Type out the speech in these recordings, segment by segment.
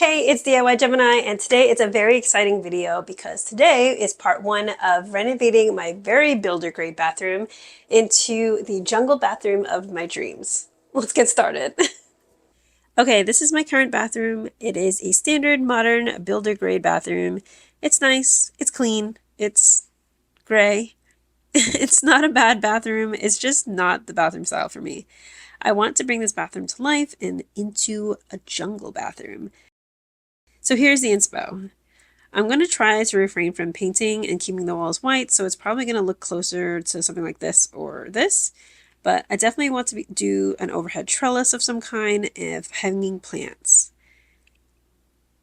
Hey, it's DIY Gemini, and today it's a very exciting video because today is part one of renovating my very builder grade bathroom into the jungle bathroom of my dreams. Let's get started. Okay, this is my current bathroom. It is a standard modern builder grade bathroom. It's nice, it's clean, it's gray. It's not a bad bathroom, it's just not the bathroom style for me. I want to bring this bathroom to life and into a jungle bathroom. So here's the inspo. I'm going to try to refrain from painting and keeping the walls white, so it's probably going to look closer to something like this or this, but I definitely want to do an overhead trellis of some kind of hanging plants.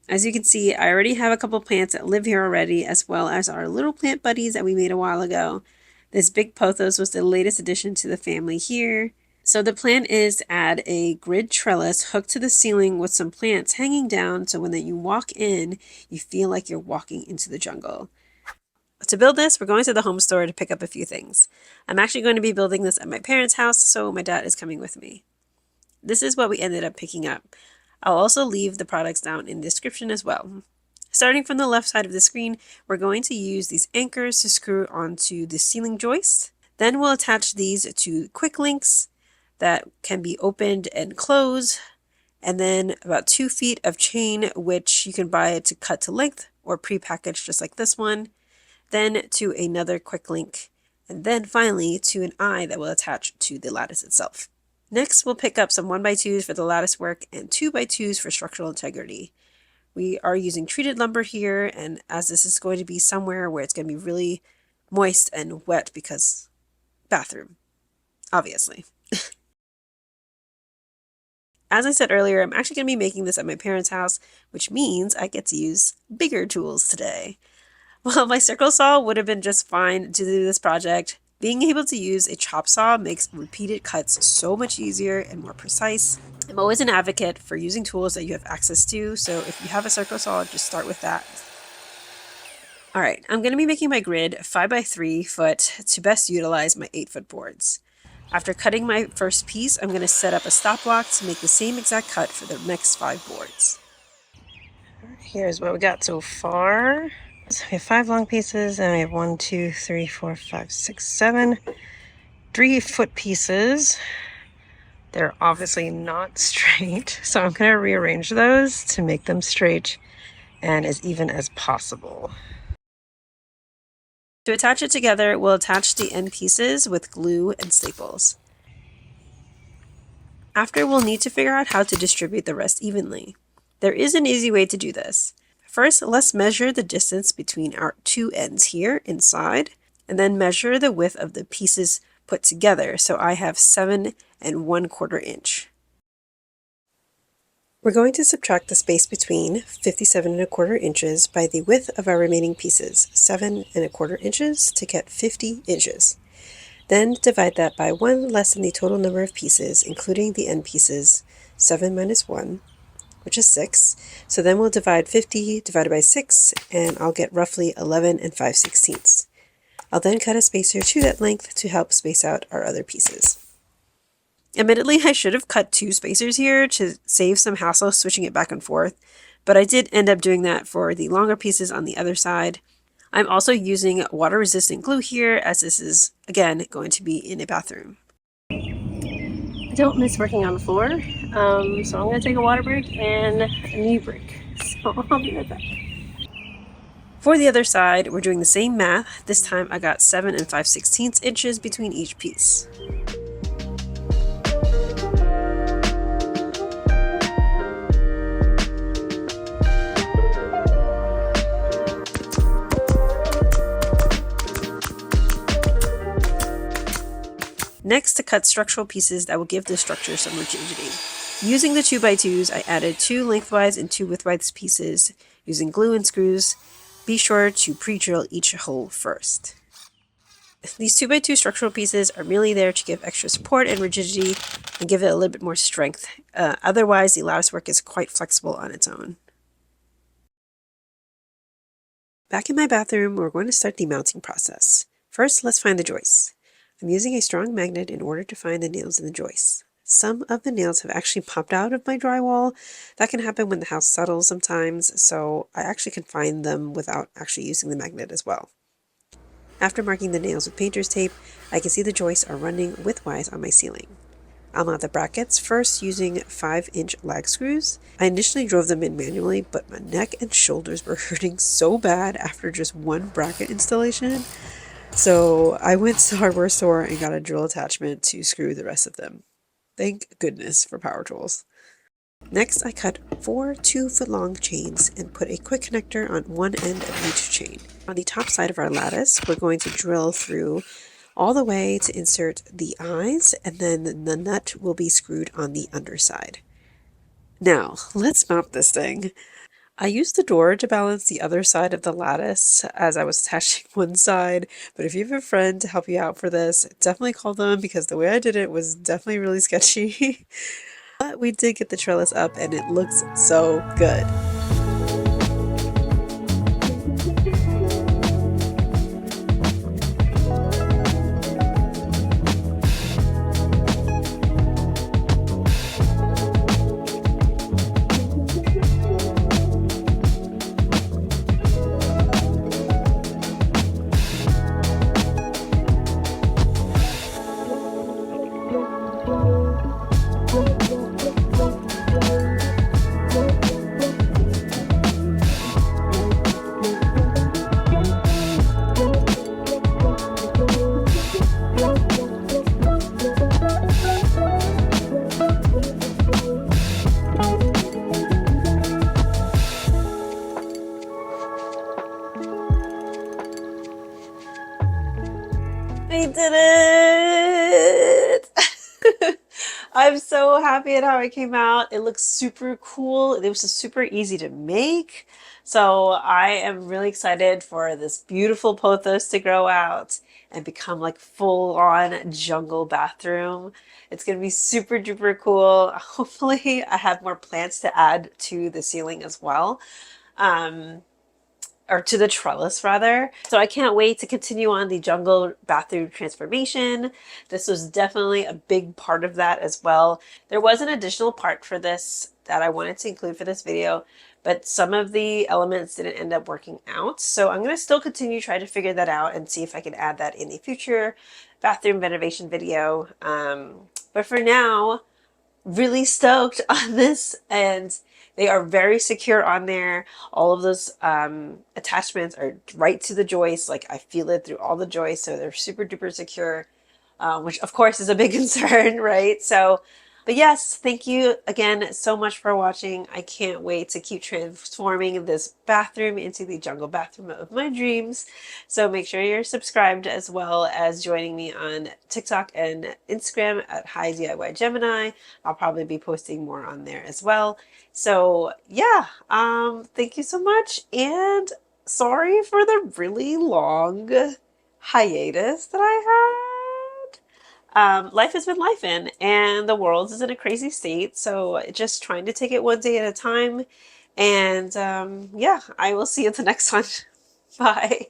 As you can see, I already have a couple plants that live here already, as well as our little plant buddies that we made a while ago. This big pothos was the latest addition to the family here. So the plan is to add a grid trellis hooked to the ceiling with some plants hanging down so when you walk in, you feel like you're walking into the jungle. To build this, we're going to the home store to pick up a few things. I'm actually going to be building this at my parents' house, so my dad is coming with me. This is what we ended up picking up. I'll also leave the products down in the description as well. Starting from the left side of the screen, we're going to use these anchors to screw onto the ceiling joist. Then we'll attach these to quick links that can be opened and closed, and then about 2 feet of chain, which you can buy to cut to length or pre-packaged just like this one, then to another quick link, and then finally to an eye that will attach to the lattice itself. Next, we'll pick up some 1x2s for the lattice work and 2x2s for structural integrity. We are using treated lumber here, and as this is going to be somewhere where it's going to be really moist and wet because bathroom, obviously. As I said earlier, I'm actually going to be making this at my parents' house, which means I get to use bigger tools today. While my circle saw would have been just fine to do this project, being able to use a chop saw makes repeated cuts so much easier and more precise. I'm always an advocate for using tools that you have access to, so if you have a circle saw, just start with that. Alright, I'm going to be making my grid 5x3 foot to best utilize my 8-foot boards. After cutting my first piece, I'm going to set up a stop block to make the same exact cut for the next 5 boards. Here's what we got so far. So we have 5 long pieces, and we have 1, 2, 3, 4, 5, 6, 7 3-foot pieces. They're obviously not straight, so I'm going to rearrange those to make them straight and as even as possible. To attach it together, we'll attach the end pieces with glue and staples. After, we'll need to figure out how to distribute the rest evenly. There is an easy way to do this. First, let's measure the distance between our 2 ends here inside, and then measure the width of the pieces put together. So I have 7 1/4 inch. We're going to subtract the space between 57 1/4 inches by the width of our remaining pieces, 7 1/4 inches, to get 50 inches. Then divide that by 1 less than the total number of pieces, including the end pieces, 7 minus 1, which is 6. So then we'll divide 50 divided by 6, and I'll get roughly 11 5/16. I'll then cut a spacer to that length to help space out our other pieces. Admittedly, I should have cut 2 spacers here to save some hassle switching it back and forth, but I did end up doing that for the longer pieces on the other side. I'm also using water-resistant glue here, as this is, again, going to be in a bathroom. I don't miss working on the floor, so I'm going to take a water break and a knee break, so I'll be right back. For the other side, we're doing the same math. This time I got 7 5/16 inches between each piece. Next, to cut structural pieces that will give the structure some rigidity. Using the 2x2s, I added 2 lengthwise and 2 widthwise pieces using glue and screws. Be sure to pre-drill each hole first. These 2x2 structural pieces are merely there to give extra support and rigidity and give it a little bit more strength. Otherwise, the lattice work is quite flexible on its own. Back in my bathroom, we're going to start the mounting process. First, let's find the joists. I'm using a strong magnet in order to find the nails in the joists. Some of the nails have actually popped out of my drywall. That can happen when the house settles sometimes, so I actually can find them without actually using the magnet as well. After marking the nails with painter's tape, I can see the joists are running widthwise on my ceiling. I'll mount the brackets first using 5-inch lag screws. I initially drove them in manually, but my neck and shoulders were hurting so bad after just one bracket installation. So I went to the hardware store and got a drill attachment to screw the rest of them. Thank goodness for power tools. Next, I cut 4 2-foot-long chains and put a quick connector on one end of each chain. On the top side of our lattice, we're going to drill through all the way to insert the eyes, and then the nut will be screwed on the underside. Now, let's mount this thing. I used the door to balance the other side of the lattice as I was attaching one side, but if you have a friend to help you out for this, definitely call them because the way I did it was definitely really sketchy. But we did get the trellis up and it looks so good. We did it! I'm so happy at how it came out. It looks super cool. It was super easy to make. So I am really excited for this beautiful pothos to grow out and become like full-on jungle bathroom. It's gonna be super duper cool. Hopefully I have more plants to add to the ceiling as well. Or to the trellis rather. So I can't wait to continue on the jungle bathroom transformation. This was definitely a big part of that as well. There was an additional part for this that I wanted to include for this video, but some of the elements didn't end up working out. So I'm going to still continue try to figure that out and see if I can add that in a future bathroom renovation video. But for now, really stoked on this, and they are very secure on there. All of those attachments are right to the joist. Like I feel it through all the joists, so they're super duper secure, which of course is a big concern, right? So, but yes, thank you again so much for watching. I can't wait to keep transforming this bathroom into the jungle bathroom of my dreams. So make sure you're subscribed as well as joining me on TikTok and Instagram at Hi DIY Gemini. I'll probably be posting more on there as well. So yeah, thank you so much, and sorry for the really long hiatus that I had. Life has been lifing, and the world is in a crazy state, so just trying to take it one day at a time. And yeah, I will see you at the next one. Bye.